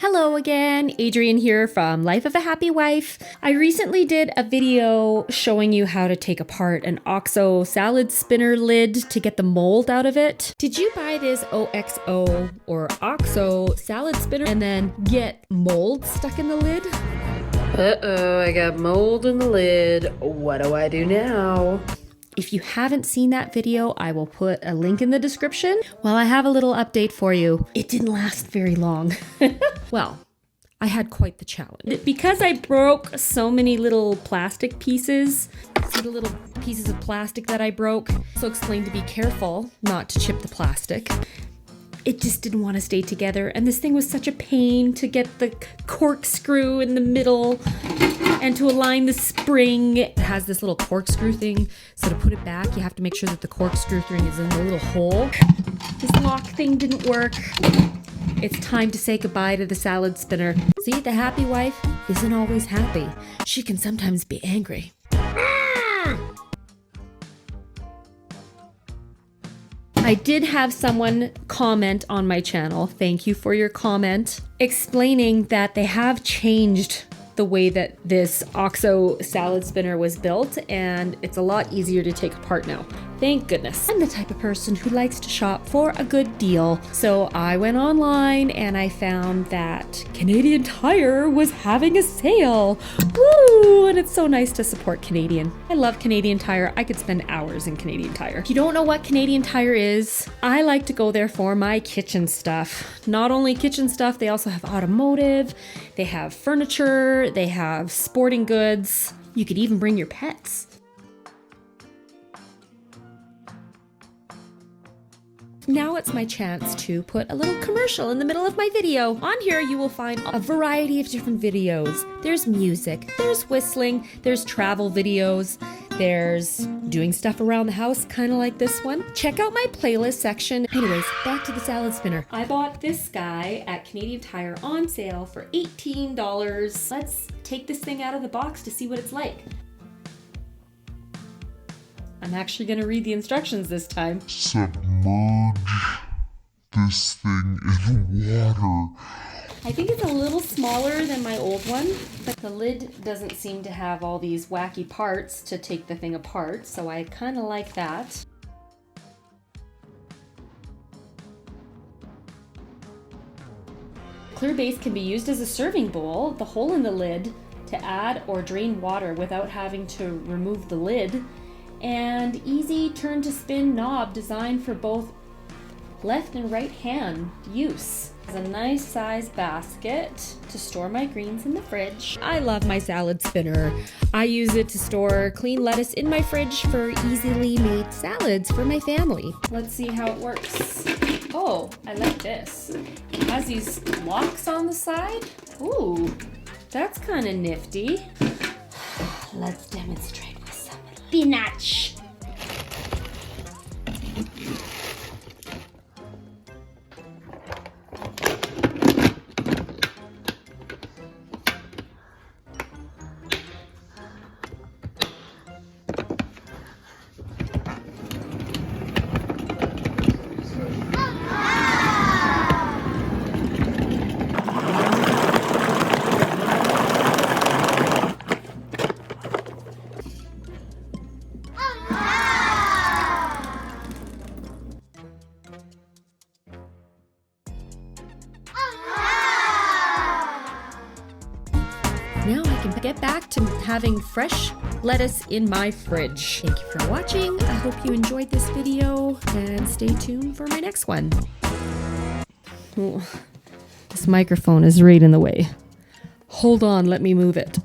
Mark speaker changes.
Speaker 1: Hello again, Adrienne here from Life of a Happy Wife. I recently did a video showing you how to take apart an OXO salad spinner lid to get the mold out of it. Did you buy this OXO or OXO salad spinner and then get mold stuck in the lid? Uh-oh, I got mold in the lid. What do I do now? If you haven't seen that video, I will put a link in the description. Well, I have a little update for you. It didn't last very long. Well, I had quite the challenge. Because I broke so many little plastic pieces, see the little pieces of plastic that I broke? So explained to be careful not to chip the plastic. It just didn't want to stay together, and this thing was such a pain to get the corkscrew in the middle and to align the spring. It has this little corkscrew thing, so to put it back, you have to make sure that the corkscrew thing is in the little hole. This lock thing didn't work. It's time to say goodbye to the salad spinner. See, the happy wife isn't always happy. She can sometimes be angry. I did have someone comment on my channel, thank you for your comment, explaining that they have changed the way that this OXO salad spinner was built, and it's a lot easier to take apart now. Thank goodness. I'm the type of person who likes to shop for a good deal. So I went online and I found that Canadian Tire was having a sale. Woo! And it's so nice to support Canadian. I love Canadian Tire. I could spend hours in Canadian Tire. If you don't know what Canadian Tire is, I like to go there for my kitchen stuff. Not only kitchen stuff, they also have automotive, they have furniture, they have sporting goods. You could even bring your pets. Now it's my chance to put a little commercial in the middle of my video. On here you will find a variety of different videos. There's music, there's whistling, there's travel videos, there's doing stuff around the house, kind of like this one. Check out my playlist section. Anyways, back to the salad spinner. I bought this guy at Canadian Tire on sale for $18. Let's take this thing out of the box to see what it's like. I'm actually going to read the instructions this time.
Speaker 2: Submerge this thing in water.
Speaker 1: I think it's a little smaller than my old one, but the lid doesn't seem to have all these wacky parts to take the thing apart, so I kind of like that. Clear base can be used as a serving bowl, the hole in the lid to add or drain water without having to remove the lid, and easy turn to spin knob designed for both left and right hand use. It's a nice size basket to store my greens in the fridge. I love my salad spinner. I use it to store clean lettuce in my fridge for easily made salads for my family. Let's see how it works. Oh, I like this. It has these locks on the side. Ooh, that's kind of nifty. Let's demonstrate. Spinach. Now I can get back to having fresh lettuce in my fridge. Thank you for watching. I hope you enjoyed this video and stay tuned for my next one. Ooh, this microphone is right in the way. Hold on, let me move it.